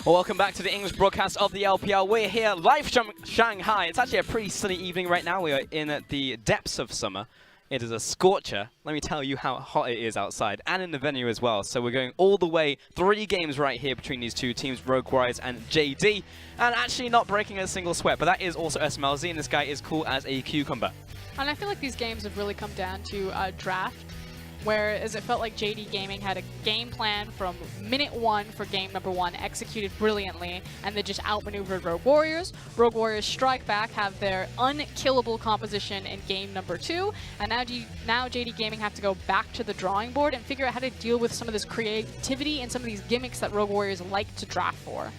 Well, welcome back to the English broadcast of the LPL. We're here live from Shanghai. It's actually a pretty sunny evening right now. We are in the depths of summer. It is a scorcher. Let me tell you how hot it is outside and in the venue as well. So we're going all the way, 3 games right here between these two teams, Rogue Warriors and JD. And actually not breaking a single sweat, but that is also SMLZ, and this guy is cool as a cucumber. And I feel like these games have really come down to draft, whereas it felt like JD Gaming had a game plan from minute 1 for game number 1, executed brilliantly, and they just outmaneuvered Rogue Warriors. Rogue Warriors strike back, have their unkillable composition in game number 2, and now JD Gaming have to go back to the drawing board and figure out how to deal with some of this creativity and some of these gimmicks that Rogue Warriors like to draft for.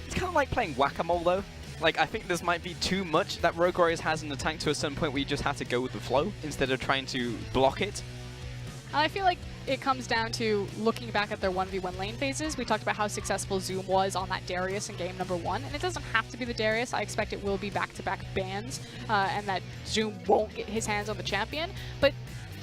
It's kind of like playing whack-a-mole though. Like, I think this might be too much that Rogue Warriors has in the tank to a certain point where you just have to go with the flow instead of trying to block it. I feel like it comes down to looking back at their 1v1 lane phases. We talked about how successful Zoom was on that Darius in game number 1, and it doesn't have to be the Darius. I expect it will be back-to-back bans, and that Zoom won't get his hands on the champion. But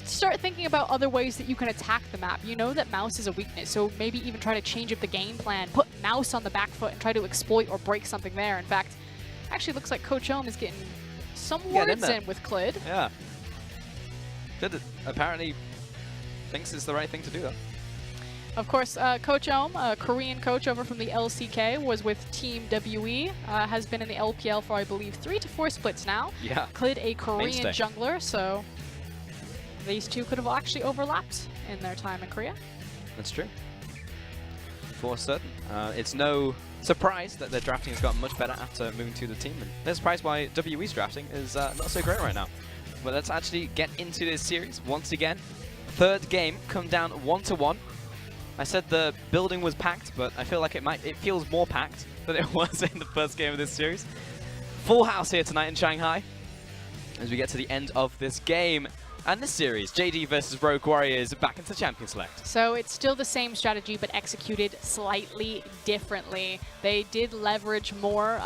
start thinking about other ways that you can attack the map. You know that Mouse is a weakness, so maybe even try to change up the game plan, put Mouse on the back foot and try to exploit or break something there. In fact, actually looks like Coach Ohm is getting some words in with Clid. Yeah. Clid apparently thinks it's the right thing to do, though. Of course, Coach Ohm, a Korean coach over from the LCK, was with Team WE, has been in the LPL for, I believe, 3 to 4 splits now. Yeah. Clid, a Korean jungler, so these two could have actually overlapped in their time in Korea. That's true. For certain. It's no surprise that their drafting has gotten much better after moving to the team, and no surprise why WE's drafting is not so great right now. But let's actually get into this series once again. Third game, come down 1-1. I said the building was packed, but I feel like it feels more packed than it was in the first game of this series. Full house here tonight in Shanghai as we get to the end of this game. And this series, JD versus Rogue Warriors, back into Champion Select. So it's still the same strategy, but executed slightly differently. They did leverage more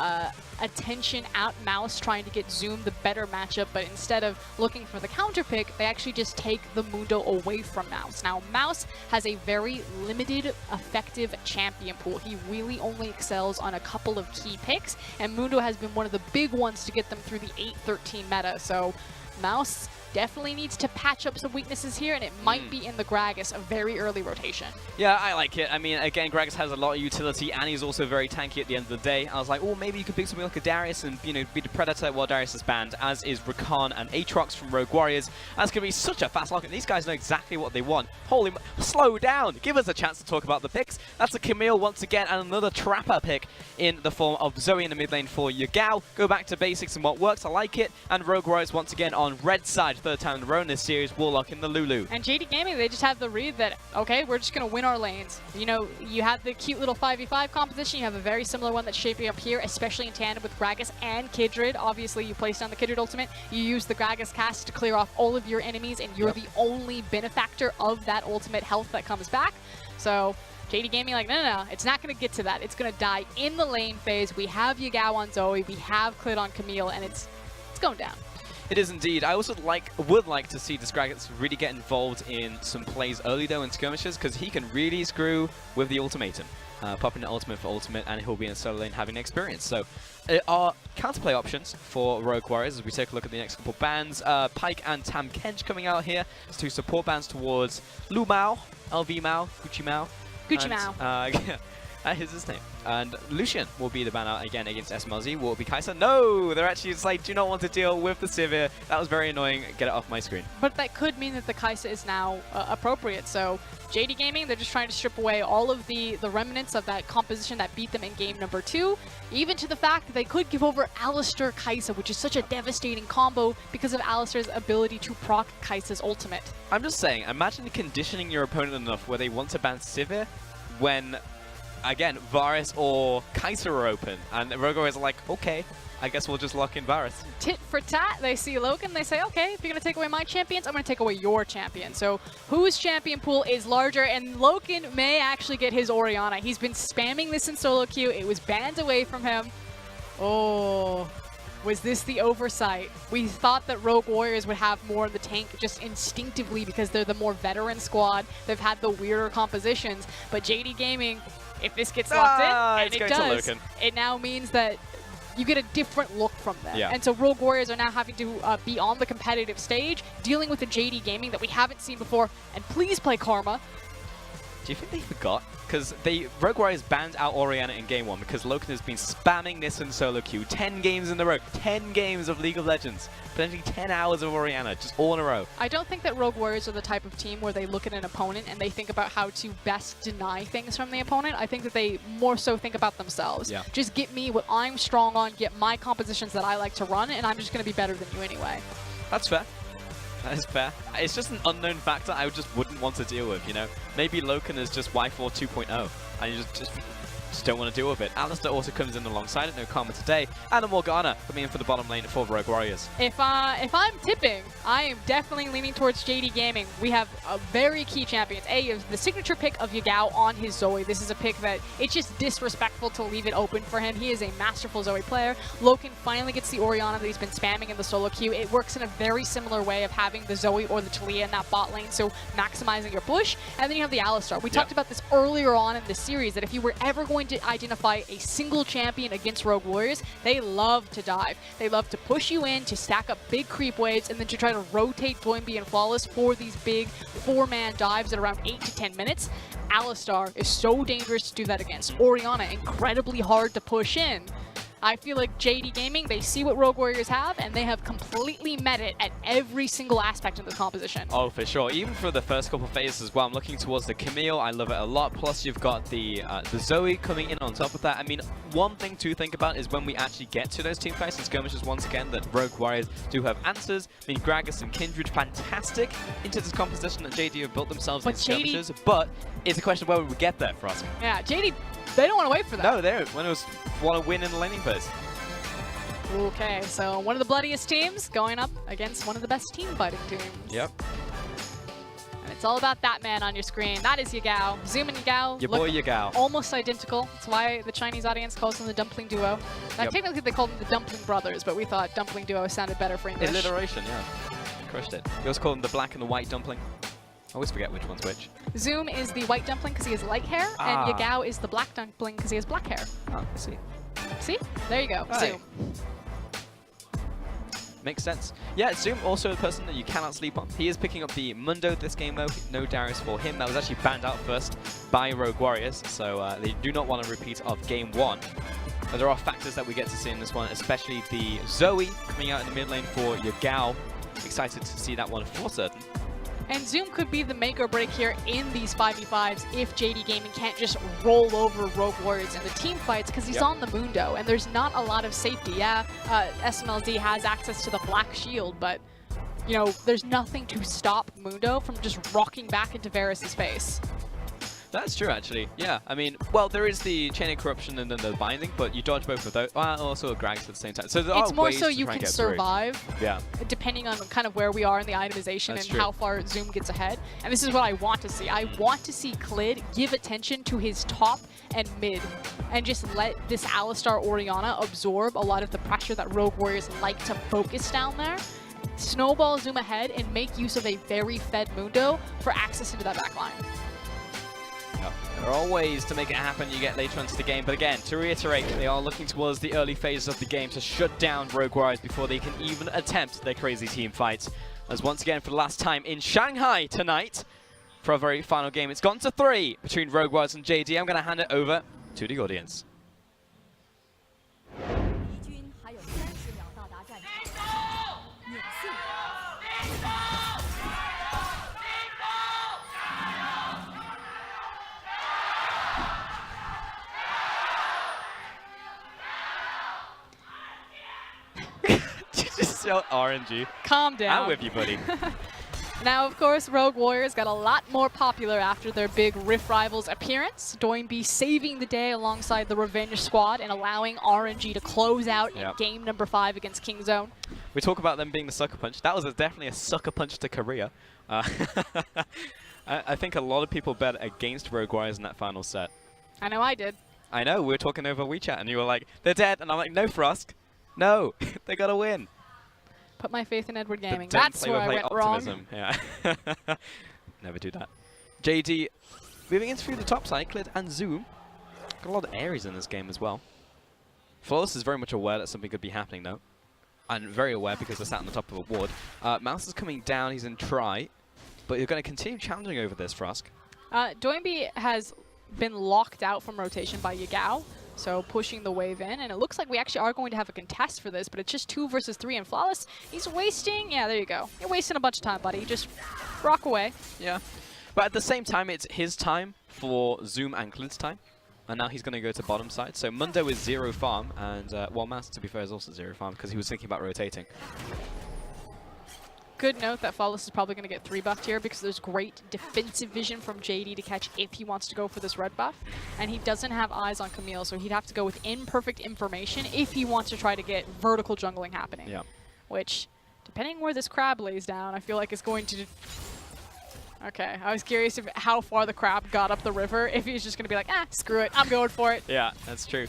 attention at Mouse, trying to get Zoom the better matchup, but instead of looking for the counter pick, they actually just take the Mundo away from Mouse. Now, Mouse has a very limited, effective champion pool. He really only excels on a couple of key picks, and Mundo has been one of the big ones to get them through the 8-13 meta. So Mouse definitely needs to patch up some weaknesses here, and it might be in the Gragas, a very early rotation. Yeah, I like it. I mean, again, Gragas has a lot of utility, and he's also very tanky at the end of the day. I was like, oh, maybe you could pick something like a Darius and, you know, be the Predator while Darius is banned, as is Rakan and Aatrox from Rogue Warriors. That's going to be such a fast lock, and these guys know exactly what they want. Holy, slow down. Give us a chance to talk about the picks. That's a Camille once again, and another Trapper pick in the form of Zoe in the mid lane for Yagao. Go back to basics and what works. I like it. And Rogue Warriors once again on red side, third time in a row in this series, Warlock in the Lulu. And JD Gaming, they just have the read that, okay, we're just going to win our lanes. You know, you had the cute little 5v5 composition. You have a very similar one that's shaping up here, especially in tandem with Gragas and Kindred. Obviously, you place down the Kindred ultimate. You use the Gragas cast to clear off all of your enemies, and you're the only benefactor of that ultimate health that comes back. So JD Gaming like, no, it's not going to get to that. It's going to die in the lane phase. We have Yagao on Zoe. We have Clid on Camille, and it's going down. It is indeed. I also would like to see this Gragas really get involved in some plays early though in skirmishes, because he can really screw with the ultimatum. Popping the ultimate for ultimate, and he'll be in solo lane having experience. So there are counterplay options for Rogue Warriors as we take a look at the next couple bans. Pyke and Tam Kench coming out here as 2 support bans towards Lu Mao, LV Mao, Gucci Mao. Gucci Mao. That is his name. And Lucian will be the ban out again against SMLZ. Will it be Kai'Sa? No! They're actually just like, do not want to deal with the Sivir. That was very annoying. Get it off my screen. But that could mean that the Kai'Sa is now appropriate. So JD Gaming, they're just trying to strip away all of the remnants of that composition that beat them in game number 2. Even to the fact that they could give over Alistar Kai'Sa, which is such a devastating combo because of Alistar's ability to proc Kai'Sa's ultimate. I'm just saying, imagine conditioning your opponent enough where they want to ban Sivir when, again, Varus or Kai'Sa are open, and Rogue Warriors are like, okay, I guess we'll just lock in Varus. Tit for tat, they see Logan, they say, okay, if you're going to take away my champions, I'm going to take away your champion. So whose champion pool is larger? And Logan may actually get his Orianna. He's been spamming this in solo queue. It was banned away from him. Oh, was this the oversight? We thought that Rogue Warriors would have more in the tank just instinctively because they're the more veteran squad. They've had the weirder compositions, but JD Gaming If this gets locked in, and it does, to it now means that you get a different look from them. Yeah. And so Rogue Warriors are now having to be on the competitive stage, dealing with the JD Gaming that we haven't seen before. And please play Karma. Do you think they forgot? Because Rogue Warriors banned out Orianna in game 1 because Loken has been spamming this in solo queue 10 games in a row. 10 games of League of Legends. Potentially 10 hours of Orianna, just all in a row. I don't think that Rogue Warriors are the type of team where they look at an opponent and they think about how to best deny things from the opponent. I think that they more so think about themselves. Yeah. Just get me what I'm strong on, get my compositions that I like to run, and I'm just going to be better than you anyway. That's fair. That is fair. It's just an unknown factor I just wouldn't want to deal with, you know? Maybe Loken is just Y4 2.0, and you just don't want to deal with it. Alistair also comes in alongside it, no Karma today, and a Morgana coming in for the bottom lane for Rogue Warriors. If I'm tipping, I am definitely leaning towards JD Gaming. We have a very key champions. Is the signature pick of Yagao on his Zoe. This is a pick that it's just disrespectful to leave it open for him. He is a masterful Zoe player. Loken finally gets the Orianna that he's been spamming in the solo queue. It works in a very similar way of having the Zoe or the Taliyah in that bot lane, so maximizing your push. And then you have the Alistar. We talked about this earlier on in the series, that if you were ever going to identify a single champion against Rogue Warriors, they love to dive. They love to push you in, to stack up big creep waves, and then to try to rotate Doinby and Flawless for these big 4-man dives at around 8 to 10 minutes. Alistar is so dangerous to do that against. Orianna, incredibly hard to push in. I feel like JD Gaming, they see what Rogue Warriors have, and they have completely met it at every single aspect of the composition. Oh, for sure. Even for the first couple of phases as well, I'm looking towards the Camille. I love it a lot. Plus, you've got the Zoe coming in on top of that. I mean, one thing to think about is when we actually get to those team fights and skirmishes once again, that Rogue Warriors do have answers. I mean, Gragas and Kindred, fantastic into this composition that JD have built themselves in skirmishes. But it's a question of whether we get there, Frost. Yeah, JD, they don't want to wait for that. No, they don't. When it was want to win in the laning phase. Okay, so one of the bloodiest teams going up against one of the best team fighting teams. Yep. And it's all about that man on your screen. That is Yagao. Zoom and Yagao. Your boy Yagao. Almost identical. That's why the Chinese audience calls them the Dumpling Duo. Now, technically they called them the Dumpling Brothers, but we thought Dumpling Duo sounded better for English. Alliteration, yeah. Crushed it. We also call them the black and the white dumpling. I always forget which one's which. Zoom is the white dumpling because he has light hair, and Yagao is the black dumpling because he has black hair. Oh, I see. See? There you go. Right. Zoom. Makes sense. Yeah, Zoom also a person that you cannot sleep on. He is picking up the Mundo this game though. No Darius for him. That was actually banned out first by Rogue Warriors, so they do not want a repeat of game 1. But there are factors that we get to see in this one, especially the Zoe coming out in the mid lane for Yagao. Excited to see that one for certain. And Zoom could be the make or break here in these 5v5s if JD Gaming can't just roll over Rogue Warriors in the team fights, because he's on the Mundo and there's not a lot of safety. Yeah, SMLD has access to the Black Shield, but you know, there's nothing to stop Mundo from just rocking back into Varus' face. That's true, actually. Yeah, I mean, well, there is the Chain of Corruption and then the Binding, but you dodge both of those. Also a Gragas at the same time. So there it's are more ways so to you try and can get survive, yeah, depending on kind of where we are in the itemization. That's and true. How far Zoom gets ahead. And this is what I want to see. I want to see Clid give attention to his top and mid, and just let this Alistar Orianna absorb a lot of the pressure that Rogue Warriors like to focus down there. Snowball Zoom ahead and make use of a very fed Mundo for access into that backline. Yep. There are ways to make it happen you get later into the game, but again, to reiterate, they are looking towards the early phases of the game to shut down Rogue Warriors before they can even attempt their crazy team fights. As once again, for the last time in Shanghai tonight, for a very final game, it's gone to 3 between Rogue Warriors and JD. I'm going to hand it over to the audience. Just yell RNG. Calm down. I'm with you, buddy. Now, of course, Rogue Warriors got a lot more popular after their big Rift Rivals appearance. Doinby saving the day alongside the Revenge Squad and allowing RNG to close out in game number 5 against Kingzone. We talk about them being the sucker punch. That was definitely a sucker punch to Korea. I think a lot of people bet against Rogue Warriors in that final set. I know I did. I know. We were talking over WeChat and you were like, they're dead. And I'm like, no, Frost. No, they got to win. Put my faith in Edward Gaming. That's where I went optimism. wrong. Yeah. Never do that. JD moving in through the top side, Clid and Zoom. Got a lot of Aries in this game as well. Flawless is very much aware that something could be happening, though. And very aware because they're sat on the top of a ward. Mouse is coming down, he's in try. But you're going to continue challenging over this, Frosk. Doinby has been locked out from rotation by Yagao, so pushing the wave in. And it looks like we actually are going to have a contest for this, but it's just 2 versus 3. And Flawless, he's wasting... Yeah, there you go. You're wasting a bunch of time, buddy. Just rock away. Yeah. But at the same time, it's his time for Zoom and Clid's time. And now he's going to go to bottom side. So Mundo is 0 farm, and well, Mouse, to be fair, is also 0 farm because he was thinking about rotating. Good note that Flawless is probably going to get 3 buffed here because there's great defensive vision from JD to catch if he wants to go for this red buff. And he doesn't have eyes on Camille, so he'd have to go with imperfect information if he wants to try to get vertical jungling happening. Yeah. Which, depending where this crab lays down, I feel like is going to... Okay, I was curious if how far the crab got up the river, if he's just going to be like, ah, screw it, I'm going for it. Yeah, that's true.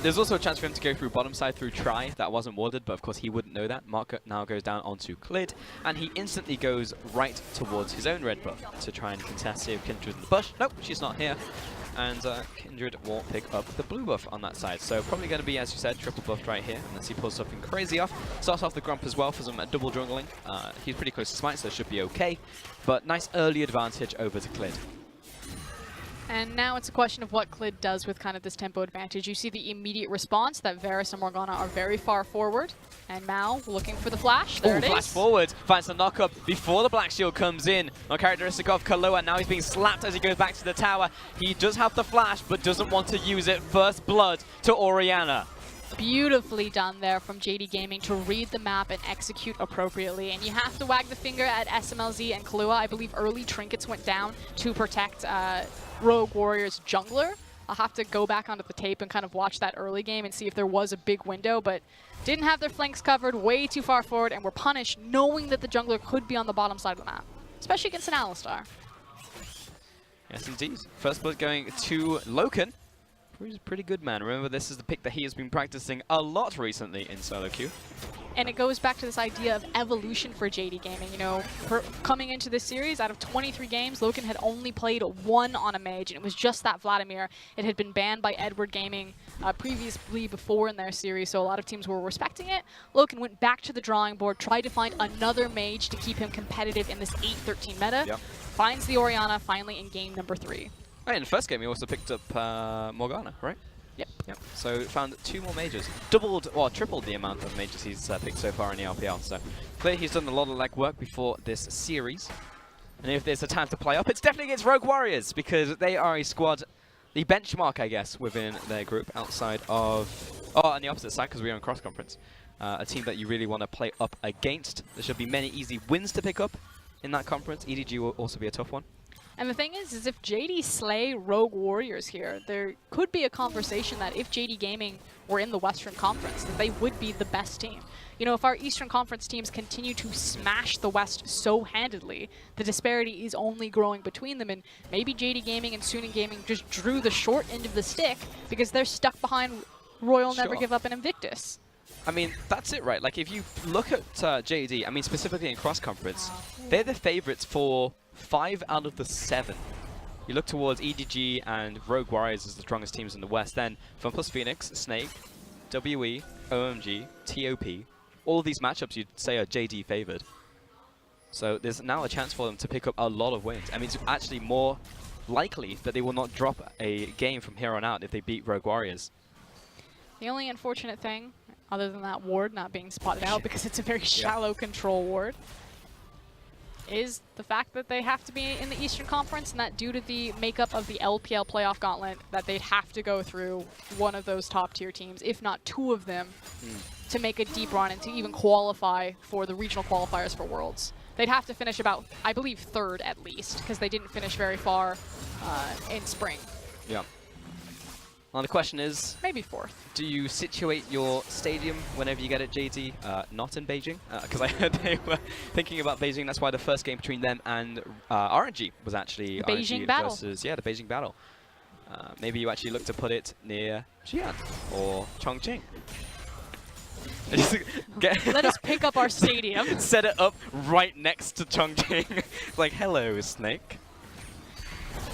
There's also a chance for him to go through bottom side through try. That wasn't warded, but of course he wouldn't know that. Mark now goes down onto Clid, and he instantly goes right towards his own red buff to try and contest, see if Kindred's in the bush. Nope, she's not here. And Kindred will pick up the blue buff on that side. So probably going to be, as you said, triple buffed right here, unless he pulls something crazy off. Starts off the Grump as well for some double jungling. He's pretty close to Smite, so it should be okay. But nice early advantage over to Clid. And now it's a question of what Clid does with kind of this tempo advantage. You see the immediate response that Varus and Morgana are very far forward. And Mao looking for the flash. There it is. Flash forward. Finds the knock-up before the Black Shield comes in. Uncharacteristic of Kaloa. Now he's being slapped as he goes back to the tower. He does have the flash, but doesn't want to use it. First blood to Orianna. Beautifully done there from JD Gaming to read the map and execute appropriately. And you have to wag the finger at SMLZ and Kahlua. I believe early trinkets went down to protect Rogue Warrior's jungler. I'll have to go back onto the tape and kind of watch that early game and see if there was a big window, but didn't have their flanks covered, way too far forward, and were punished knowing that the jungler could be on the bottom side of the map, especially against an Alistar. Yes, indeed. First blood going to Loken. He's a pretty good man. Remember, this is the pick that he has been practicing a lot recently in solo queue. And it goes back to this idea of evolution for JD Gaming. You know, coming into this series, out of 23 games, Loken had only played 1 on a mage, and it was just that Vladimir. It had been banned by Edward Gaming previously before in their series, so a lot of teams were respecting it. Loken went back to the drawing board, tried to find another mage to keep him competitive in this 8-13 meta. Yep. Finds the Orianna finally in game number 3. Right, in the first game, he also picked up Morgana, right? Yep. So found 2 more mages. Doubled, or tripled the amount of mages he's picked so far in the LPL. So clearly he's done a lot of legwork before this series. And if there's a time to play up, it's definitely against Rogue Warriors, because they are a squad, the benchmark, I guess, within their group outside of... Oh, on the opposite side, because we're on cross-conference. A team that you really want to play up against. There should be many easy wins to pick up in that conference. EDG will also be a tough one. And the thing is if JD slay Rogue Warriors here, there could be a conversation that if JD Gaming were in the Western Conference, that they would be the best team. You know, if our Eastern Conference teams continue to smash the West so handedly, the disparity is only growing between them, and maybe JD Gaming and Suning Gaming just drew the short end of the stick because they're stuck behind Royal Never Give Up and Invictus. I mean, that's it, right? Like, if you look at JD, I mean, specifically in cross-conference, they're the favorites for 5 out of the 7. You look towards EDG and Rogue Warriors as the strongest teams in the West. Then FunPlus Phoenix, Snake, WE, OMG, TOP. All of these matchups you'd say are JD favored. So there's now a chance for them to pick up a lot of wins. I mean, it's actually more likely that they will not drop a game from here on out if they beat Rogue Warriors. The only unfortunate thing, other than that ward not being spotted out because it's a very shallow control ward, is the fact that they have to be in the Eastern Conference, and that due to the makeup of the LPL playoff gauntlet, that they'd have to go through one of those top tier teams, if not 2 of them, to make a deep run and to even qualify for the regional qualifiers for Worlds. They'd have to finish about, I believe, 3rd at least, because they didn't finish very far in spring. Yeah. Now the question is... Maybe 4th. Do you situate your stadium whenever you get it, JD? Not in Beijing? Because I heard they were thinking about Beijing. That's why the first game between them and RNG was actually Beijing RNG battle. Versus, yeah, the Beijing battle. Maybe you actually look to put it near Xi'an or Chongqing. Let us pick up our stadium. Set it up right next to Chongqing. Like, hello, Snake.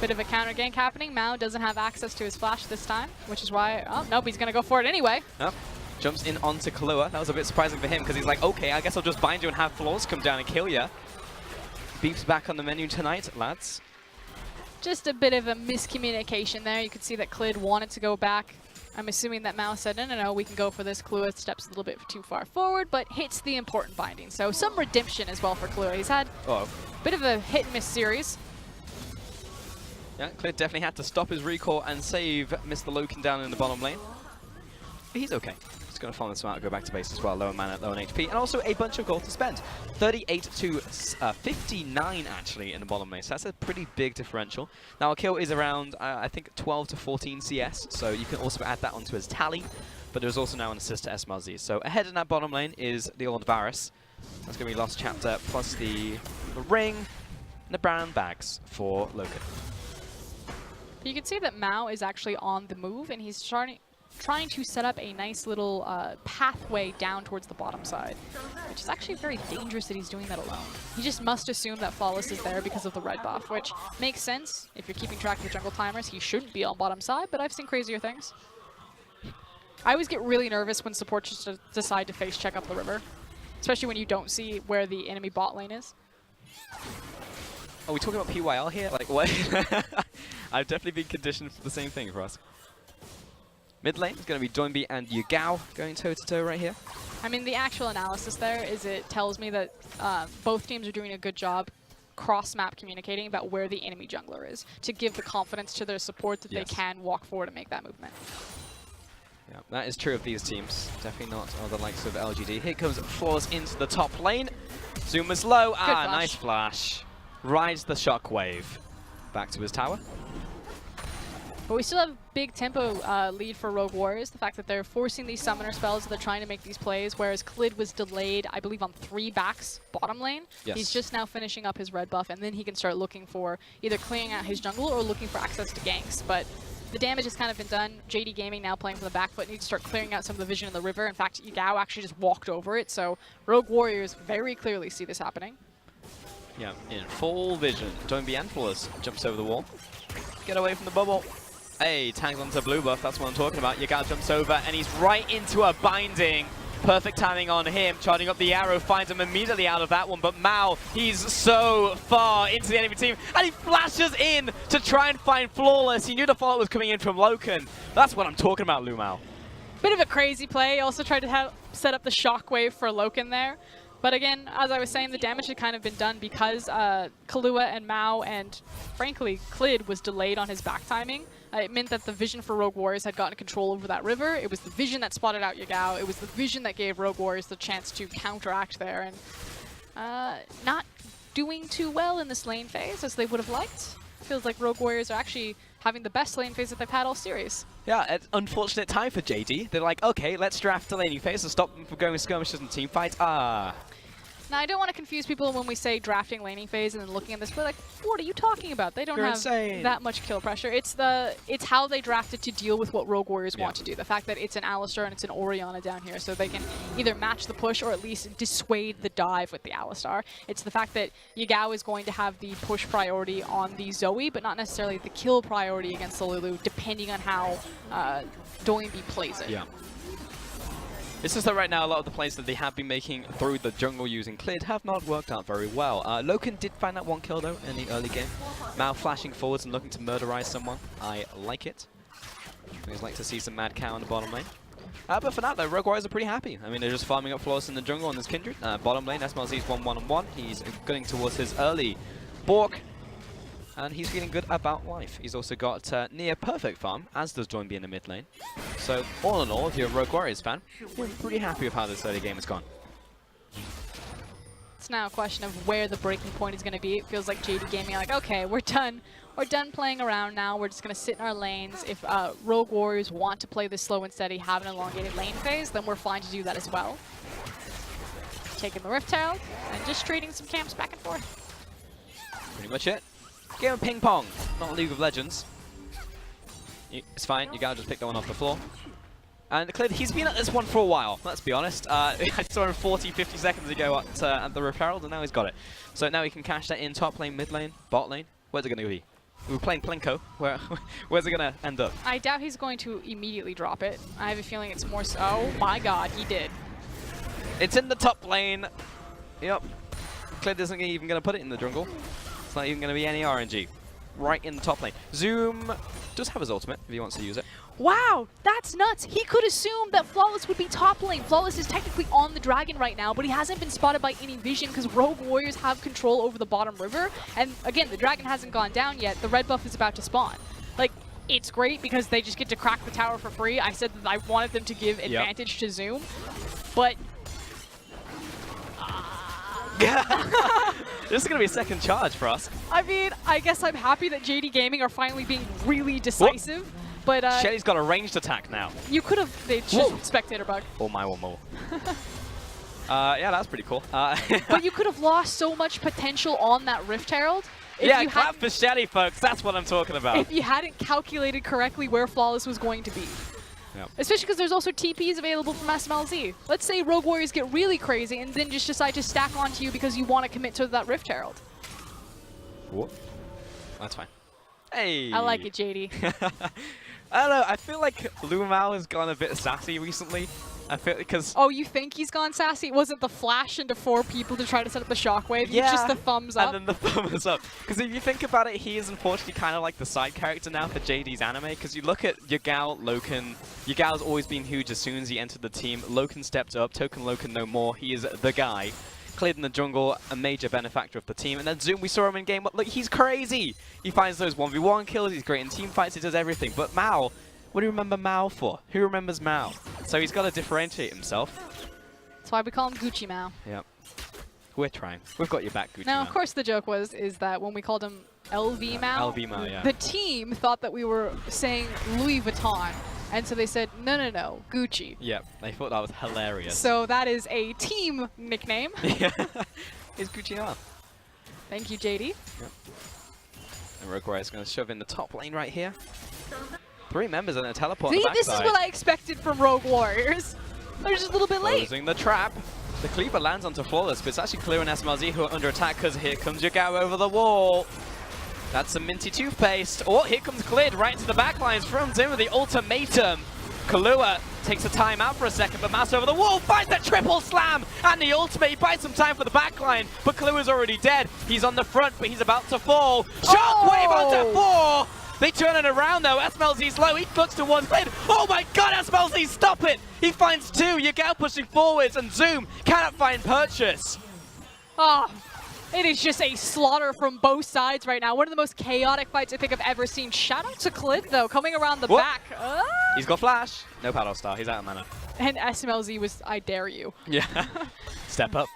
Bit of a counter gank happening. Mao doesn't have access to his flash this time, which is why, oh, nope, he's going to go for it anyway. Nope. Jumps in onto Kahlua. That was a bit surprising for him because he's like, okay, I guess I'll just bind you and have Flaws come down and kill you. Beeps back on the menu tonight, lads. Just a bit of a miscommunication there. You could see that Clid wanted to go back. I'm assuming that Mao said, no, we can go for this. Kahlua steps a little bit too far forward, but hits the important binding. So some redemption as well for Kahlua. He's had a bit of a hit-and-miss series. Yeah, Clid definitely had to stop his recall and save Mr. Loken down in the bottom lane. But he's okay. He's going to follow this out and go back to base as well. Lower mana, lower HP, and also a bunch of gold to spend. 38 to 59 actually in the bottom lane. So that's a pretty big differential. Now our kill is around, I think, 12 to 14 CS. So you can also add that onto his tally. But there's also now an assist to SMLZ. So ahead in that bottom lane is the old Varus. That's going to be Lost Chapter plus the ring and the brown bags for Loken. You can see that Mao is actually on the move, and he's trying to set up a nice little pathway down towards the bottom side, which is actually very dangerous that he's doing that alone. He just must assume that Flawless is there because of the red buff, which makes sense. If you're keeping track of the jungle timers, he shouldn't be on bottom side, but I've seen crazier things. I always get really nervous when supports just decide to face check up the river, especially when you don't see where the enemy bot lane is. Are we talking about PYL here? Like, what? I've definitely been conditioned for the same thing for us. Mid lane is going to be Doinby and Yugao going toe-to-toe right here. I mean, the actual analysis there is it tells me that both teams are doing a good job cross-map communicating about where the enemy jungler is to give the confidence to their support that they can walk forward and make that movement. Yeah, that is true of these teams. Definitely not of the likes of LGD. Here comes Flawless into the top lane. Zoom is low. Flash. Nice flash. Rides the shockwave. Back to his tower. But we still have a big tempo lead for Rogue Warriors. The fact that they're forcing these summoner spells, they're trying to make these plays, whereas Clid was delayed, I believe, on 3 backs bottom lane. Yes. He's just now finishing up his red buff, and then he can start looking for either clearing out his jungle or looking for access to ganks. But the damage has kind of been done. JD Gaming now playing from the back foot needs to start clearing out some of the vision in the river. In fact, Yugao actually just walked over it, so Rogue Warriors very clearly see this happening. Yeah, in full vision. Doinby and Flawless jumps over the wall. Get away from the bubble. Hey, tags onto blue buff, that's what I'm talking about. Yugao jumps over and he's right into a binding. Perfect timing on him, charging up the arrow, finds him immediately out of that one. But Mao, he's so far into the enemy team, and he flashes in to try and find Flawless. He knew the follow was coming in from Loken. That's what I'm talking about, Lumao. Bit of a crazy play. Also tried to set up the shockwave for Loken there. But again, as I was saying, the damage had kind of been done because Kahlua and Mao and, frankly, Clid was delayed on his back timing. It meant that the vision for Rogue Warriors had gotten control over that river. It was the vision that spotted out Yugao. It was the vision that gave Rogue Warriors the chance to counteract there. And not doing too well in this lane phase as they would have liked. Feels like Rogue Warriors are actually having the best lane phase that they've had all series. Yeah, it's unfortunate time for JD. They're like, okay, let's draft the laning phase to stop them from going skirmishes and team fights. Now, I don't want to confuse people when we say drafting laning phase and then looking at this, but like, what are you talking about? They don't have that much kill pressure. It's how they drafted to deal with what Rogue Warriors want to do. The fact that it's an Alistar and it's an Orianna down here, so they can either match the push or at least dissuade the dive with the Alistar. It's the fact that Yugao is going to have the push priority on the Zoe, but not necessarily the kill priority against the Lulu, depending on how Doinby plays it. Yeah. It's just that right now a lot of the plays that they have been making through the jungle using Clid have not worked out very well. Loken did find that one kill though in the early game. Mao flashing forwards and looking to murderize someone. I like it. I always like to see some mad cow in the bottom lane. But for that though, Rogue Warriors are pretty happy. I mean, they're just farming up Flawless in the jungle on this Kindred. Bottom lane, SMLZ's 1-1-1. He's going towards his early Bork. And he's feeling good about life. He's also got near perfect farm, as does Doinby in the mid lane. So all in all, if you're a Rogue Warriors fan, you're pretty happy with how this early game has gone. It's now a question of where the breaking point is going to be. It feels like JD Gaming are like, okay, we're done. We're done playing around now. We're just going to sit in our lanes. If Rogue Warriors want to play this slow and steady, have an elongated lane phase, then we're fine to do that as well. Taking the Rift Herald and just trading some camps back and forth. Pretty much it. Game of ping pong, not League of Legends. It's fine, you gotta just pick that one off the floor. And Clid, he's been at this one for a while, let's be honest. I saw him 40, 50 seconds ago at the Rift Herald, and now he's got it. So now he can cash that in top lane, mid lane, bot lane. Where's it gonna be? We're playing Plinko. Where's it gonna end up? I doubt he's going to immediately drop it. I have a feeling it's more so. Oh my god, he did. It's in the top lane. Yep. Clid isn't even gonna put it in the jungle. It's not even gonna be any RNG. Right in the top lane. Zoom does have his ultimate if he wants to use it. Wow, that's nuts. He could assume that Flawless would be top lane. Flawless is technically on the dragon right now, but he hasn't been spotted by any vision because Rogue Warriors have control over the bottom river. And again, the dragon hasn't gone down yet. The red buff is about to spawn. Like, it's great because they just get to crack the tower for free. I said that I wanted them to give advantage to Zoom, but... This is going to be a second charge for us. I mean, I guess I'm happy that JD Gaming are finally being really decisive. Whoop. But Shelly's got a ranged attack now. You could have... They just spectator bug. Oh my, one more. Yeah, that's pretty cool. But you could have lost so much potential on that Rift Herald. Yeah, clap for Shelly, folks. That's what I'm talking about. If you hadn't calculated correctly where Flawless was going to be. Yep. Especially because there's also TPs available from SMLZ. Let's say Rogue Warriors get really crazy and then just decide to stack onto you because you want to commit to that Rift Herald. Whoop. That's fine. Hey. I like it, JD. I don't know. I feel like Lumao has gone a bit sassy recently. I feel because... Oh, you think he's gone sassy? It wasn't the flash into 4 people to try to set up the shockwave. Yeah. It's just the thumbs up. And then the thumbs up. Because if you think about it, he is unfortunately kind of like the side character now for JD's anime. Because you look at Yagao, Loken. Yagao's always been huge as soon as he entered the team. Loken stepped up. Token Loken no more. He is the guy. Cleared in the jungle, a major benefactor of the team. And then Zoom, we saw him in game. Look, he's crazy. He finds those 1v1 kills. He's great in team fights. He does everything. But Mao, what do you remember Mao for? Who remembers Mao? So he's got to differentiate himself. That's why we call him Gucci Mao. Yep. We're trying. We've got your back, Gucci Now, Mao. of course, the joke is that when we called him LV Mao, yeah. the team thought that we were saying Louis Vuitton. And so they said, no, Gucci. Yep, they thought that was hilarious. So that is a team nickname. Yeah. It's Gucci Mao. Thank you, JD. Yep. And Rogue Warriors is going to shove in the top lane right here. 3 members and a teleport on the this is backside. what I expected from Rogue Warriors. They're just a little bit late. Closing the trap. The Cleaver lands onto Flawless, but it's actually clearing SMLZ who are under attack because here comes Yagao over the wall. That's some minty toothpaste. Oh, here comes Clid right into the backlines from Zim with the ultimatum. Kahlua takes a time out for a second, but Mouse over the wall finds the triple slam and the ultimate. He buys some time for the backline, but Kahlua's already dead. He's on the front, but he's about to fall. Shockwave onto 4. They turn it around though. SMLZ's low. He looks to one Clid. Oh my god, SMLZ, stop it! He finds 2. Yagao pushing forwards, and Zoom cannot find purchase. Oh. It is just a slaughter from both sides right now. One of the most chaotic fights I think I've ever seen. Shout out to Clid, though, coming around the back. He's got flash. No paddle star. He's out of mana. And SMLZ was, I dare you. Yeah. Step up.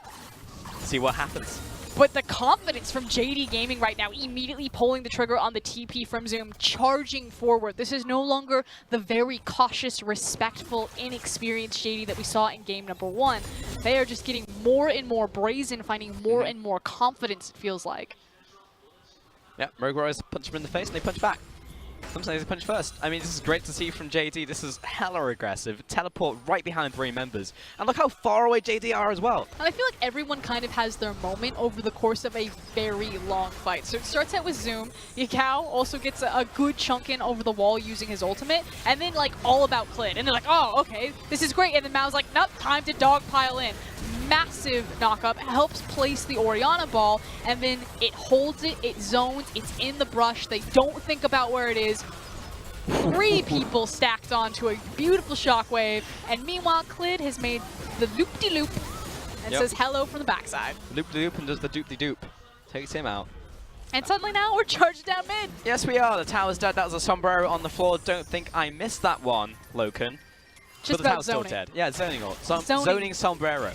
See what happens. But the confidence from JD Gaming right now, immediately pulling the trigger on the TP from Zoom, charging forward. This is no longer the very cautious, respectful, inexperienced JD that we saw in game number 1. They are just getting more and more brazen, finding more and more confidence, it feels like. Yeah, Rogue Warriors punch him in the face and they punch back. Sometimes they punch first. I mean, this is great to see from JD. This is hella aggressive. Teleport right behind 3 members. And look how far away JD are as well. And I feel like everyone kind of has their moment over the course of a very long fight. So it starts out with Zoom. Yagao also gets a good chunk in over the wall using his ultimate. And then, like, all about Clid. And they're like, oh, okay, this is great. And then Mao's like, nope, time to dogpile in. Massive knock-up, helps place the Orianna ball, and then it holds it, it zones, it's in the brush, they don't think about where it is. 3 people stacked onto a beautiful shockwave, and meanwhile Clid has made the loop-de-loop and says hello from the backside. Loop-de-loop and does the doop-de-doop. Takes him out. And suddenly now we're charged down mid. Yes, we are. The tower's dead. That was a sombrero on the floor. Don't think I missed that one, Loken. Just but the about tower's zoning. still dead. Yeah, zoning sombrero.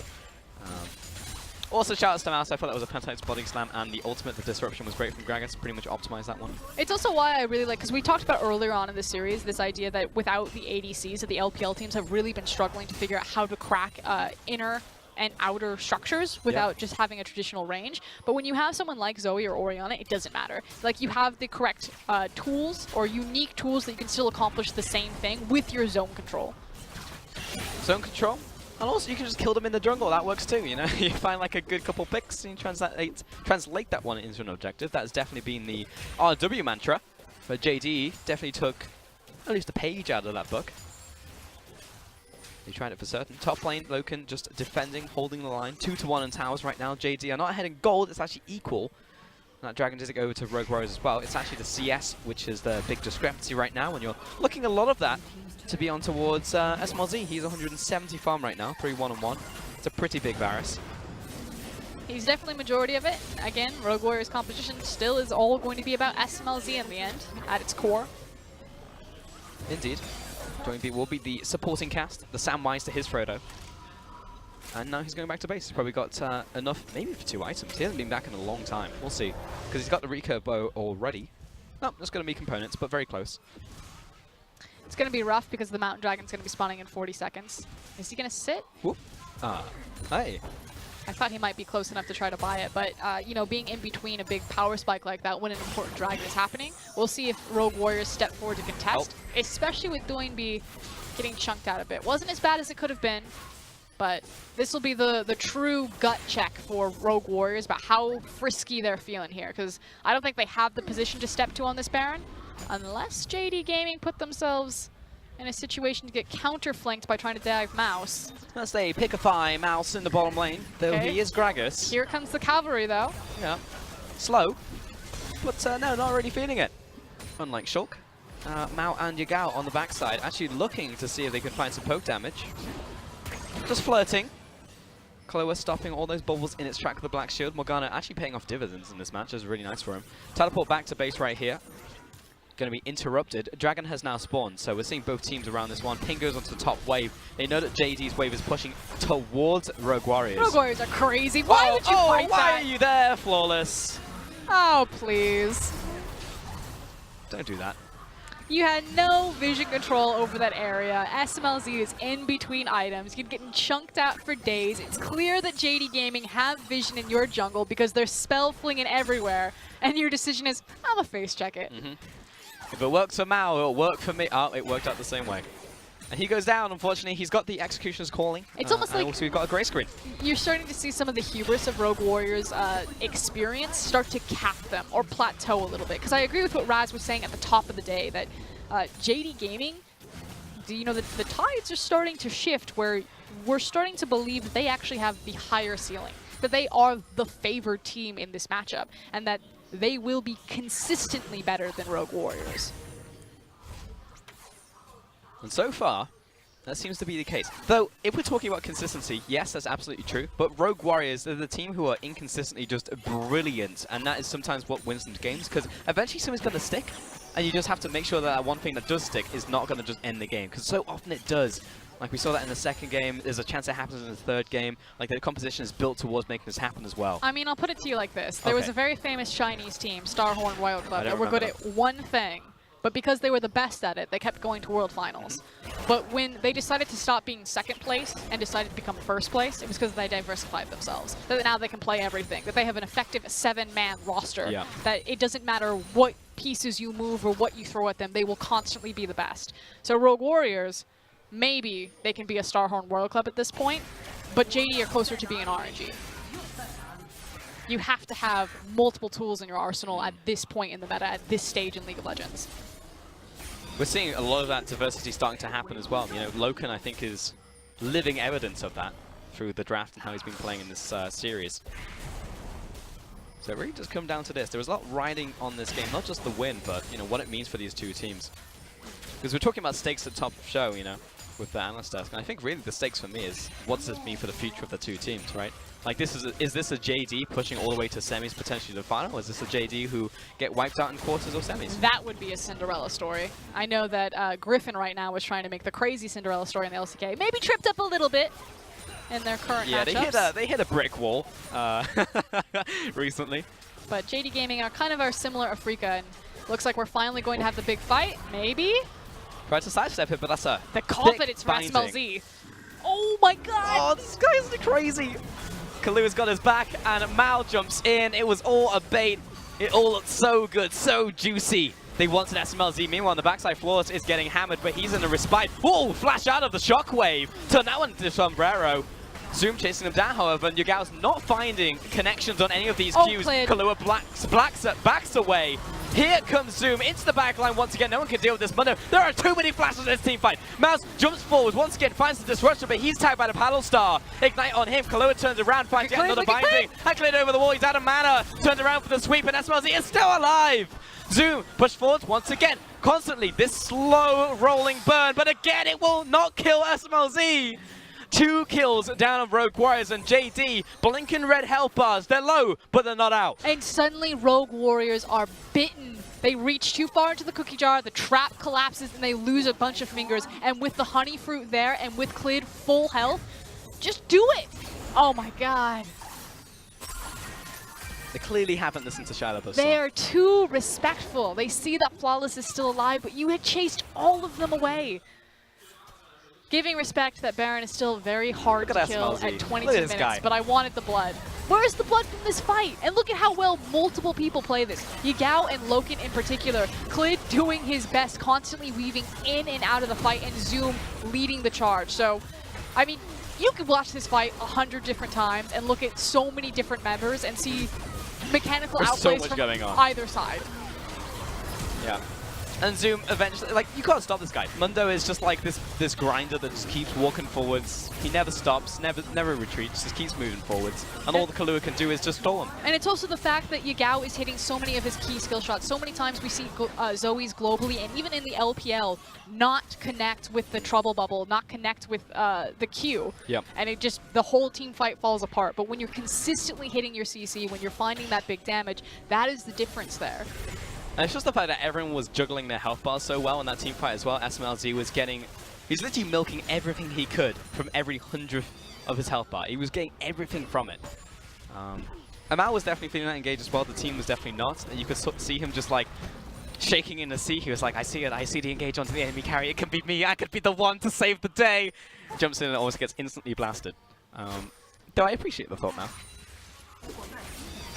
Also, shout outs to Mouse. I thought that was a fantastic body slam, and the ultimate, the disruption, was great from Gragas. Pretty much optimized that one. It's also why I really like, because we talked about earlier on in the series, this idea that without the ADCs, that the LPL teams have really been struggling to figure out how to crack inner and outer structures without just having a traditional range. But when you have someone like Zoe or Orianna, it doesn't matter. Like, you have the correct tools or unique tools that you can still accomplish the same thing with your zone control. Zone control? And also, you can just kill them in the jungle. That works too, you know? You find like a good couple picks and you translate that one into an objective. That has definitely been the RW mantra. But JD definitely took at least a page out of that book. He tried it for certain. Top lane, Loken just defending, holding the line. 2-1 in towers right now. JD are not ahead in gold. It's actually equal. That Dragon does go over to Rogue Warriors as well. It's actually the CS, which is the big discrepancy right now. When you're looking a lot of that to be on towards SMLZ. He's 170 farm right now, 3-1-1. It's a pretty big Varus. He's definitely majority of it. Again, Rogue Warriors composition still is all going to be about SMLZ in the end, at its core. Indeed. Joining B will be the supporting cast, the Samwise to his Frodo. And now he's going back to base. He's probably got enough, maybe for 2 items. He hasn't been back in a long time. We'll see. Because he's got the recurve bow already. No, that's going to be components, but very close. It's going to be rough because the Mountain Dragon's going to be spawning in 40 seconds. Is he going to sit? Whoop. Hey. I thought he might be close enough to try to buy it, but you know, being in between a big power spike like that when an important dragon is happening, we'll see if Rogue Warriors step forward to contest, especially with Doinby getting chunked out a bit. Wasn't as bad as it could have been, but this will be the true gut check for Rogue Warriors about how frisky they're feeling here, because I don't think they have the position to step to on this Baron, unless JD Gaming put themselves in a situation to get counter-flanked by trying to dive Mouse. Let's say pick-a-fie Mouse in the bottom lane, though he is Gragas. Here comes the cavalry, though. Yeah. Slow, but no, not really feeling it. Unlike Shulk, Mao and Yagao on the backside, actually looking to see if they can find some poke damage. Just flirting. Kloa stopping all those bubbles in its track with the Black Shield. Morgana actually paying off dividends in this match. That's really nice for him. Teleport back to base right here. Going to be interrupted. Dragon has now spawned, so we're seeing both teams around this one. Ping goes onto the top wave. They know that JD's wave is pushing towards Rogue Warriors. Rogue Warriors are crazy. Why would you fight that? Why are you there, Flawless? Oh, please. Don't do that. You had no vision control over that area. SMLZ is in between items. You're getting chunked out for days. It's clear that JD Gaming have vision in your jungle because they're spell flinging everywhere. And your decision is, I'm a face check it. If it works for Mao, it'll work for me. Oh, it worked out the same way. And he goes down, unfortunately. He's got the Executioner's Calling. It's almost like also we've got a grey screen. You're starting to see some of the hubris of Rogue Warriors' experience start to cap them or plateau a little bit. Because I agree with what Raz was saying at the top of the day, that JD Gaming, you know, the tides are starting to shift where we're starting to believe that they actually have the higher ceiling, that they are the favored team in this matchup, and that they will be consistently better than Rogue Warriors. And so far, that seems to be the case. Though, if we're talking about consistency, yes, that's absolutely true. But Rogue Warriors, they're the team who are inconsistently just brilliant. And that is sometimes what wins them games, because eventually something's going to stick. And you just have to make sure that one thing that does stick is not going to just end the game, because so often it does. Like we saw that in the second game, there's a chance it happens in the third game. Like the composition is built towards making this happen as well. I mean, I'll put it to you like this. There was a very famous Chinese team, Starhorn Royal Club, that were good at one thing. But because they were the best at it, they kept going to World Finals. But when they decided to stop being second place and decided to become first place, it was because they diversified themselves. That now they can play everything. That they have an effective 7-man roster. Yeah. That it doesn't matter what pieces you move or what you throw at them, they will constantly be the best. So Rogue Warriors, maybe they can be a Starhorn Royal Club at this point, but JD are closer to being an RNG. You have to have multiple tools in your arsenal at this point in the meta, at this stage in League of Legends. We're seeing a lot of that diversity starting to happen as well. You know, Loken, I think, is living evidence of that through the draft and how he's been playing in this series. So it really does come down to this. There was a lot riding on this game, not just the win, but you know what it means for these two teams. Because we're talking about stakes at top of show, you know, with the analyst desk. And I think really the stakes for me is, what does this mean for the future of the two teams, right? Like, is this a JD pushing all the way to semis, potentially to the final? Or is this a JD who get wiped out in quarters or semis? That would be a Cinderella story. I know that Griffin right now was trying to make the crazy Cinderella story in the LCK. Maybe tripped up a little bit in their current matchups. Yeah, they hit a brick wall recently. But JD Gaming are kind of our similar Afrika, and looks like we're finally going to have the big fight. Maybe? Tried to sidestep it, but that's a the confidence for SMLZ. Oh my god! Oh, this guy is crazy. Kalu's got his back, and Mao jumps in. It was all a bait. It all looked so good, so juicy. They wanted SMLZ. Meanwhile, on the backside, Flawless is getting hammered, but he's in a respite. Whoa, flash out of the shockwave. Turn that one to Sombrero. Zoom chasing him down, however, and Yugao's not finding connections on any of these cues. Kahlua backs away. Here comes Zoom into the backline once again. No one can deal with this Mundo. There are too many flashes in this team fight. Mouse jumps forward once again, finds the disruption, but he's tagged by the Paddle Star. Ignite on him. Kahlua turns around, finds yet another binding. And cleared over the wall. He's out of mana. Turns around for the sweep, and SMLZ is still alive. Zoom pushed forward once again. Constantly this slow rolling burn, but again it will not kill SMLZ. 2 kills down on Rogue Warriors, and JD blinking red health bars. They're low, but they're not out. And suddenly Rogue Warriors are bitten. They reach too far into the cookie jar, the trap collapses, and they lose a bunch of fingers. And with the honey fruit there, and with Clid full health, just do it. Oh my god. They clearly haven't listened to Shadowbuster. They are too respectful. They see that Flawless is still alive, but you had chased all of them away. Giving respect that Baron is still very hard to kill at 22 minutes, but I wanted the blood. Where's the blood from this fight? And look at how well multiple people play this. Yagao and Loken in particular. Clid doing his best, constantly weaving in and out of the fight, and Zoom leading the charge. So, I mean, you could watch this fight 100 different times and look at so many different members and see mechanical outplays from either side. Yeah. And Zoom eventually, like, you can't stop this guy. Mundo is just like this grinder that just keeps walking forwards. He never stops, never retreats, just keeps moving forwards. And all the Kahlua can do is just stall him. And it's also the fact that Yagao is hitting so many of his key skill shots. So many times we see Zoe's globally, and even in the LPL, not connect with the trouble bubble, not connect with the Q. Yep. And it just, the whole team fight falls apart. But when you're consistently hitting your CC, when you're finding that big damage, that is the difference there. And it's just the fact that everyone was juggling their health bars so well in that team fight as well. SMLZ was he's literally milking everything he could from every 100th of his health bar. He was getting everything from it. Amal was definitely feeling that engaged as well. The team was definitely not. And you could see him just like shaking in the sea. He was like, I see it. I see the engage onto the enemy carry. It can be me. I could be the one to save the day. Jumps in and almost gets instantly blasted. Though I appreciate the thought now.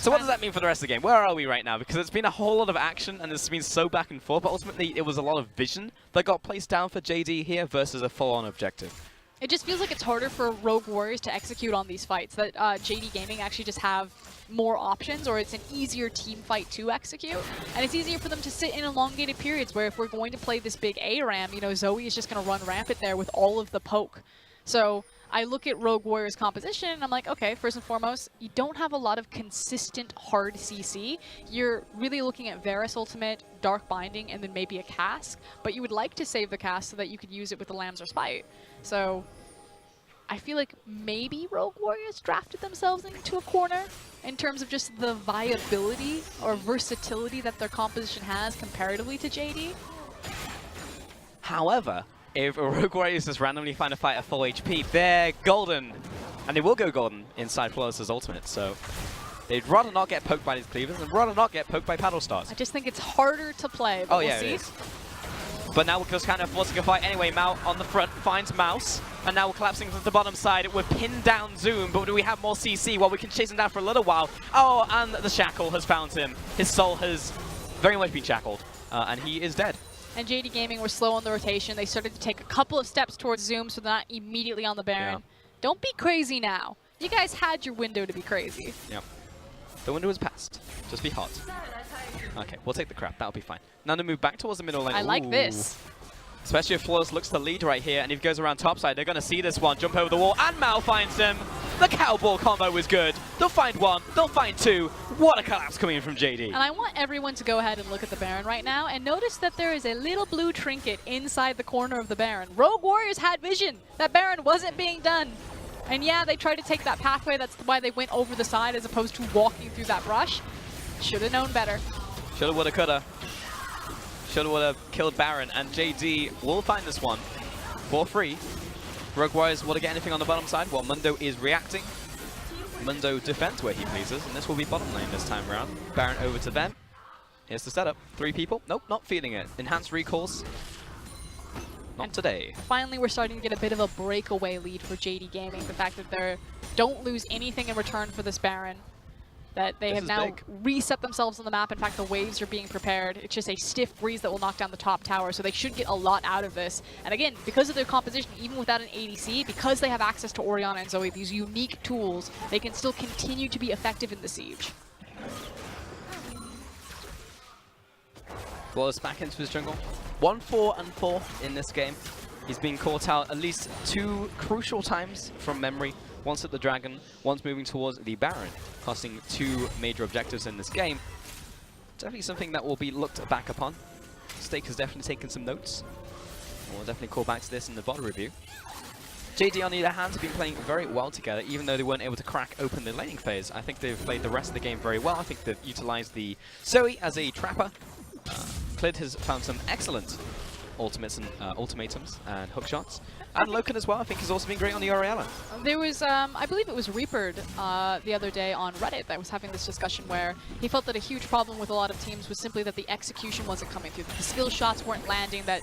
So what does that mean for the rest of the game? Where are we right now? Because it's been a whole lot of action and it's been so back and forth, but ultimately it was a lot of vision that got placed down for JD here versus a full-on objective. It just feels like it's harder for Rogue Warriors to execute on these fights, that JD Gaming actually just have more options, or it's an easier team fight to execute. And it's easier for them to sit in elongated periods where if we're going to play this big A-Ram, you know, Zoe is just going to run rampant there with all of the poke. So I look at Rogue Warriors' composition, and I'm like, okay, first and foremost, you don't have a lot of consistent hard CC. You're really looking at Varus Ultimate, Dark Binding, and then maybe a Cask, but you would like to save the Cask so that you could use it with the Lamb's Respite. So I feel like maybe Rogue Warriors drafted themselves into a corner in terms of just the viability or versatility that their composition has comparatively to JD. However, if Rogue Warriors just randomly find a fight at full HP, they're golden. And they will go golden inside Flawless's ultimate, so they'd rather not get poked by these cleavers and rather not get poked by Paddle Stars. I just think it's harder to play, but we'll see. It is. But now we're just kind of forcing a fight anyway. Mao on the front finds Mouse, and now we're collapsing to the bottom side. We're pinned down Zoom, but do we have more CC? Well, we can chase him down for a little while. Oh, and the shackle has found him. His soul has very much been shackled, and he is dead. And JD Gaming were slow on the rotation. They started to take a couple of steps towards Zoom, so they're not immediately on the Baron. Yeah. Don't be crazy now. You guys had your window to be crazy. Yep. The window is passed. Just be hot. Okay, we'll take the crap. That'll be fine. Now to move back towards the middle lane. I like this. Especially if Flawless looks to lead right here, and if he goes around topside, they're going to see this one. Jump over the wall, and Mal finds him. The cowball combo is good. They'll find one. They'll find two. What a collapse coming in from JD. And I want everyone to go ahead and look at the Baron right now and notice that there is a little blue trinket inside the corner of the Baron. Rogue Warriors had vision. That Baron wasn't being done. And yeah, they tried to take that pathway. That's why they went over the side as opposed to walking through that brush. Should have known better. Shoulda, woulda, coulda. Shoulda, woulda killed Baron. And JD will find this one for free. Rogue Warriors, will they get anything on the bottom side? Well, Mundo is reacting. Mundo defends where he pleases, and this will be bottom lane this time around. Baron over to them. Here's the setup. 3 people. Nope, not feeling it. Enhanced recalls. Not today. Finally, we're starting to get a bit of a breakaway lead for JD Gaming. The fact that they don't lose anything in return for this Baron. that they have now big. reset themselves on the map. In fact, the waves are being prepared. It's just a stiff breeze that will knock down the top tower, so they should get a lot out of this. And again, because of their composition, even without an ADC, because they have access to Orianna and Zoe, these unique tools, they can still continue to be effective in the siege. Flawless back into his jungle. 1-4-4 in this game. He's been caught out at least 2 crucial times from memory. Once at the Dragon, once moving towards the Baron, costing 2 major objectives in this game. Definitely something that will be looked back upon. Stake has definitely taken some notes. We'll definitely call back to this in the VOD review. JD, on the other hand, have been playing very well together, even though they weren't able to crack open the laning phase. I think they've played the rest of the game very well. I think they've utilized the Zoe as a trapper. Clid has found some excellent ultimatums and hook shots. And Loken as well, I think, has also been great on the Orianna. There was, I believe it was Reapered the other day on Reddit that was having this discussion where he felt that a huge problem with a lot of teams was simply that the execution wasn't coming through, that the skill shots weren't landing, that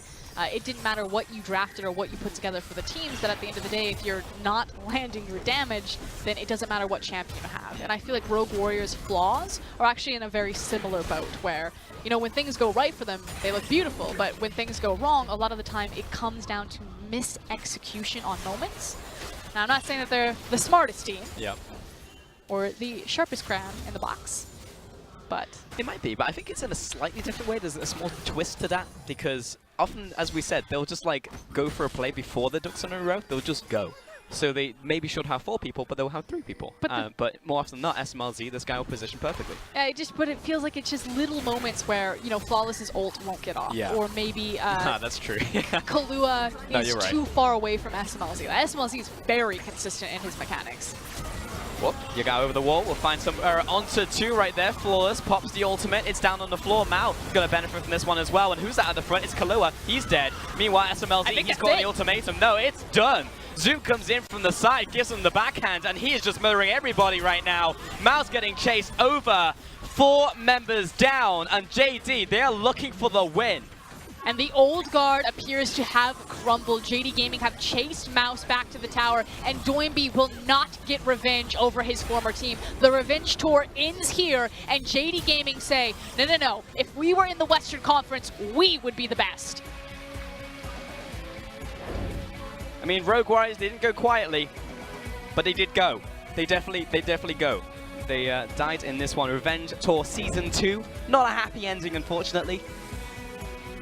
it didn't matter what you drafted or what you put together for the teams, that at the end of the day, if you're not landing your damage, then it doesn't matter what champion you have. And I feel like Rogue Warrior's flaws are actually in a very similar boat where, you know, when things go right for them, they look beautiful, but when things go wrong, a lot of the time it comes down to mis-execution on moments. Now, I'm not saying that they're the smartest team or the sharpest crown in the box, but it might be, but I think it's in a slightly different way. There's a small twist to that, because often, as we said, they'll just like go for a play before the ducks are in a row. They'll just go. So they maybe should have 4 people, but they'll have 3 people. But more often than not, SMLZ, this guy will position perfectly. But it feels like it's just little moments where, you know, Flawless's ult won't get off. Yeah. Or maybe that's true. Kahlua is you're right. too far away from SMLZ. SMLZ is very consistent in his mechanics. Whoop, you go over the wall. We'll find some onto 2 right there. Flawless pops the ultimate. It's down on the floor. Mao going to benefit from this one as well. And who's that at the front? It's Kahlua. He's dead. Meanwhile, SMLZ, he's got the ultimatum. No, it's done. Zook comes in from the side, gives him the backhand, and he is just murdering everybody right now. Mao's getting chased over. 4 members down, and JD, they are looking for the win. And the old guard appears to have crumbled. JD Gaming have chased Mouse back to the tower, and Doinby will not get revenge over his former team. The revenge tour ends here, and JD Gaming say, no, no, no. If we were in the Western Conference, we would be the best. I mean, Rogue Warriors, they didn't go quietly, but they did go. They definitely go. They died in this one. Revenge Tour Season 2. Not a happy ending, unfortunately.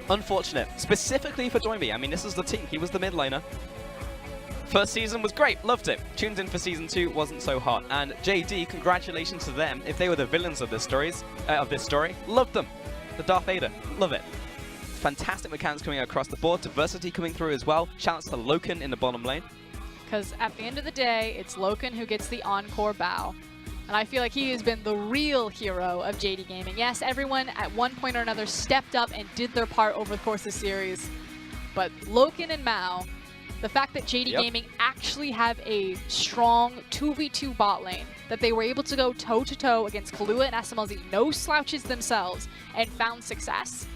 Unfortunate. Specifically for Doinby. I mean, this is the team. He was the mid laner. First season was great. Loved it. Tuned in for Season 2. Wasn't so hot. And JD, congratulations to them. If they were the villains of this story, loved them. The Darth Vader. Love it. Fantastic mechanics coming across the board. Diversity coming through as well. Shouts to Loken in the bottom lane. Because at the end of the day, it's Loken who gets the encore bow. And I feel like he has been the real hero of JD Gaming. Yes, everyone at one point or another stepped up and did their part over the course of the series. But Loken and Mao, the fact that JD Gaming actually have a strong 2v2 bot lane, that they were able to go toe-to-toe against Kahlua and SMLZ, no slouches themselves, and found success,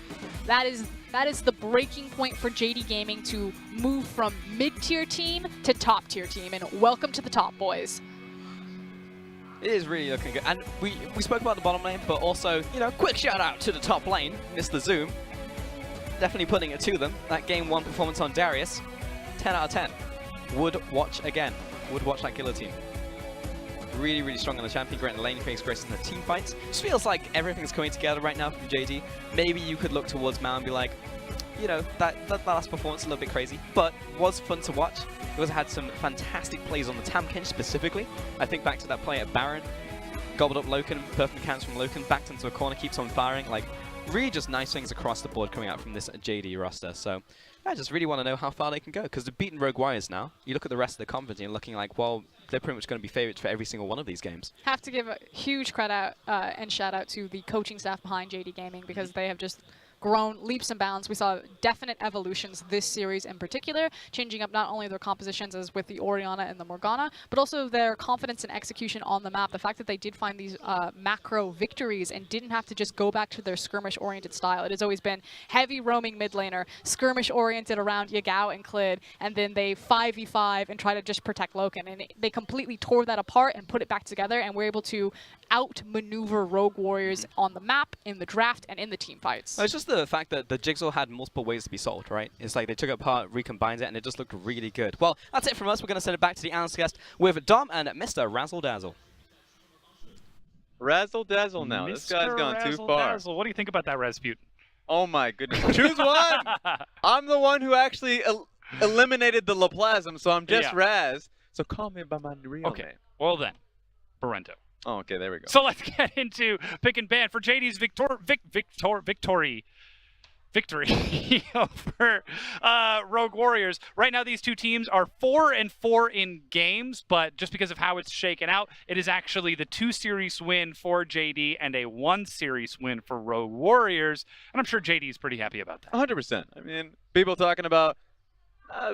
that is the breaking point for JD Gaming to move from mid-tier team to top-tier team. And welcome to the top, boys. It is really looking good. And we spoke about the bottom lane, but also, you know, quick shout out to the top lane, Mr. Zoom. Definitely putting it to them. That Game 1 performance on Darius, 10 out of 10. Would watch again. Would watch that guillotine. Really, really strong on the champion, great in the lane phase, great in the team fights. Just feels like everything's coming together right now from JD. Maybe you could look towards Mao and be like, you know, that last performance a little bit crazy, but was fun to watch. It also had some fantastic plays on the Tamkin specifically. I think back to that play at Baron, gobbled up Loken, perfect mechanics from Loken, backed into a corner, keeps on firing. Like, really just nice things across the board coming out from this JD roster. So I just really want to know how far they can go, because they've beaten Rogue Warriors now. You look at the rest of the conference and you're looking like, well, they're pretty much going to be favorites for every single one of these games. Have to give a huge credit and shout out to the coaching staff behind JD Gaming, because they have just grown leaps and bounds. We saw definite evolutions this series in particular, changing up not only their compositions as with the Orianna and the Morgana, but also their confidence and execution on the map. The fact that they did find these macro victories and didn't have to just go back to their skirmish-oriented style. It has always been heavy roaming mid laner, skirmish-oriented around Yagao and Clid, and then they 5v5 and try to just protect Loken. And they completely tore that apart and put it back together, and were able to outmaneuver Rogue Warriors on the map, in the draft, and in the team fights. It's just the fact that the jigsaw had multiple ways to be solved, right? It's like they took it apart, recombined it, and it just looked really good. Well, that's it from us. We're going to send it back to the analyst guest with Dom and Mr. Razzle Dazzle. Razzle Dazzle now. Mr. This guy's gone too Razzle far. Dazzle. What do you think about that, Rasputin? Oh my goodness. Choose one! I'm the one who actually eliminated the Laplasm, so I'm just Raz. So call me by my real name. Well then, Barento. Oh, okay, there we go. So let's get into pick and ban for JD's victory over Rogue Warriors. Right now, these two teams are 4-4 in games, but just because of how it's shaken out, it is actually the 2-series win for JD and a 1-series win for Rogue Warriors. And I'm sure JD is pretty happy about that. 100%. I mean, people talking about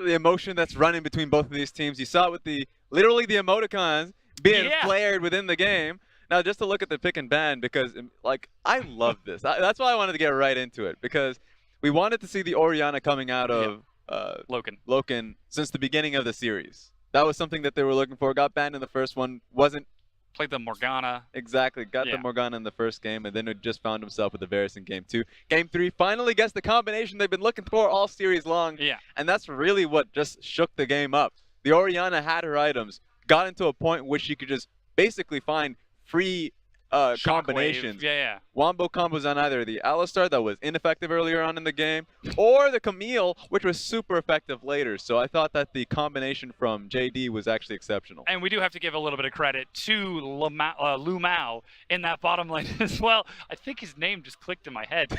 the emotion that's running between both of these teams. You saw it with literally the emoticons being flared within the game. Now, just to look at the pick and ban, because, like, I love this. That's why I wanted to get right into it, because we wanted to see the Orianna coming out of Loken since the beginning of the series. That was something that they were looking for. Got banned in the first one. Played the Morgana. Exactly. Got the Morgana in the first game, and then it just found himself with the Varus in game 2. Game 3 finally gets the combination they've been looking for all series long. Yeah. And that's really what just shook the game up. The Orianna had her items, got into a point in which she could just basically find free combinations. Wombo combos on either the Alistar that was ineffective earlier on in the game, or the Camille, which was super effective later. So I thought that the combination from JD was actually exceptional. And we do have to give a little bit of credit to Lu Mao in that bottom lane as well. I think his name just clicked in my head.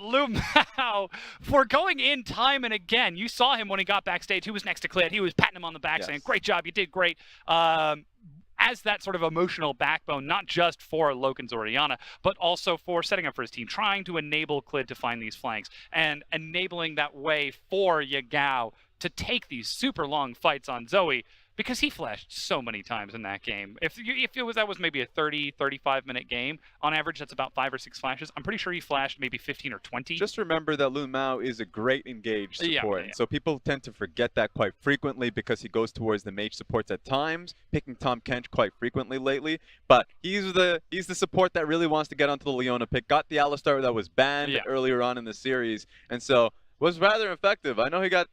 Lu Mao, for going in time and again. You saw him when he got backstage. He was next to Clid. He was patting him on the back saying, great job, you did great. As that sort of emotional backbone, not just for Loken's Orianna, but also for setting up for his team, trying to enable Clid to find these flanks, and enabling that way for Yagao to take these super long fights on Zoe, because he flashed so many times in that game. If that was maybe a 30, 35-minute game, on average, that's about 5 or 6 flashes. I'm pretty sure he flashed maybe 15 or 20. Just remember that Lu Mao is a great engaged support. So people tend to forget that quite frequently because he goes towards the mage supports at times, picking Tahm Kench quite frequently lately. But he's the support that really wants to get onto the Leona pick. Got the Alistar that was banned earlier on in the series, and so was rather effective. I know he got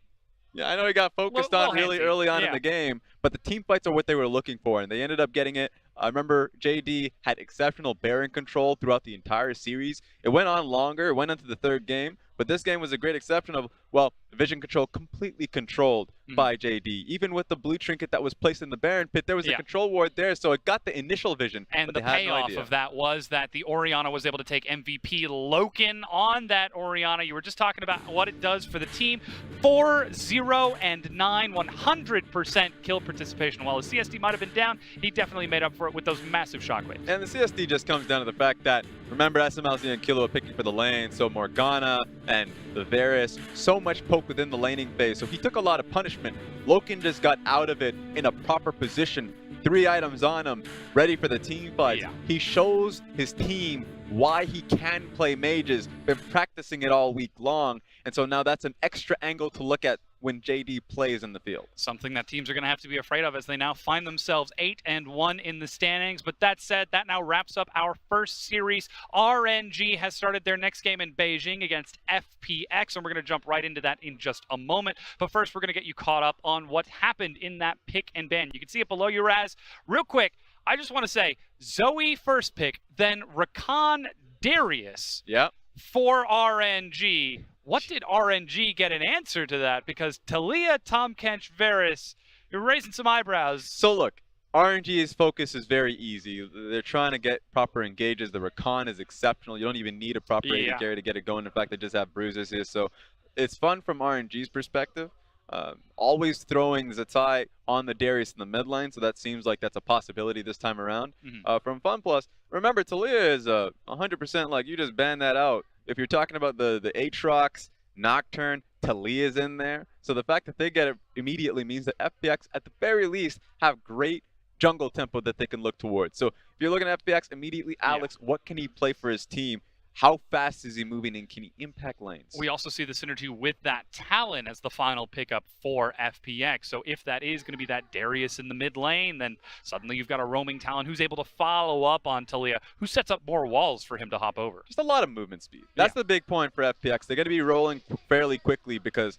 focused on really early on in the game, but the team fights are what they were looking for, and they ended up getting it. I remember JD had exceptional Baron control throughout the entire series. It went on longer. It went into the 3rd game, but this game was a great exception of, well, vision control completely controlled by JD. Even with the blue trinket that was placed in the Baron pit, there was a control ward there, so it got the initial vision. And the payoff of that was that the Orianna was able to take MVP Loken on that Orianna. You were just talking about what it does for the team. 4-0 and 9, 100% kill participation. While the CSD might have been down, he definitely made up for it with those massive shockwaves. And the CSD just comes down to the fact that, remember, SMLC and Kilo are picking for the lane, so Morgana and the Varus, so much poke within the laning phase, so he took a lot of punishment. Loken just got out of it in a proper position, 3 items on him, ready for the team fights. He shows his team why he can play mages, been practicing it all week long, and so now that's an extra angle to look at when JD plays in the field. Something that teams are going to have to be afraid of as they now find themselves 8-1 in the standings. But that said, that now wraps up our first series. RNG has started their next game in Beijing against FPX, and we're going to jump right into that in just a moment. But first, we're going to get you caught up on what happened in that pick and ban. You can see it below you, Raz. Real quick, I just want to say, Zoe first pick, then Rakan Darius for RNG. What did RNG get an answer to that? Because Talia, Tahm Kench, Varus, you're raising some eyebrows. So look, RNG's focus is very easy. They're trying to get proper engages. The Rakan is exceptional. You don't even need a proper AD carry to get it going. In fact, they just have bruisers here. So it's fun from RNG's perspective. Always throwing Zatai on the Darius in the mid lane, so that seems like that's a possibility this time around. From FunPlus, remember, Talia is 100% like you just banned that out. if you're talking about the Aatrox, Nocturne, Talia's in there. So the fact that they get it immediately means that FPX, at the very least, have great jungle tempo that they can look towards. So if you're looking at FPX, immediately, Alex, what can he play for his team? How fast is he moving, and can he impact lanes? We also see the synergy with that Talon as the final pickup for FPX. So if that is going to be that Darius in the mid lane, then suddenly you've got a roaming Talon who's able to follow up on Talia, who sets up more walls for him to hop over. Just a lot of movement speed. That's the big point for FPX. They're going to be rolling fairly quickly because,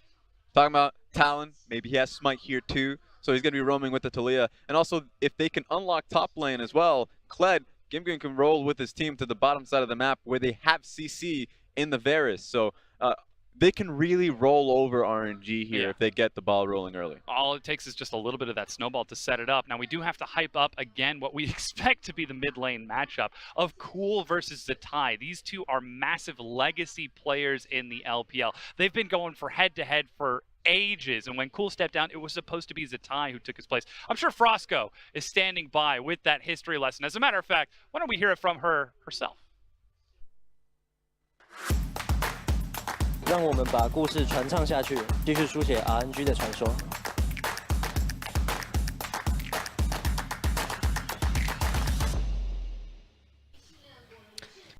talking about Talon, maybe he has Smite here too, so he's going to be roaming with the Talia. And also, if they can unlock top lane as well, Kled, Gimgun can roll with his team to the bottom side of the map where they have CC in the Varus. So they can really roll over RNG here if they get the ball rolling early. All it takes is just a little bit of that snowball to set it up. Now, we do have to hype up, again, what we expect to be the mid lane matchup of Cool versus Zatai. These two are massive legacy players in the LPL. They've been going for head-to-head for ages, and when Cool stepped down, it was supposed to be Zatai who took his place. I'm sure Frosco is standing by with that history lesson. As a matter of fact, why don't we hear it from her herself? 让我们把故事传唱下去，继续书写 RNG 的传说。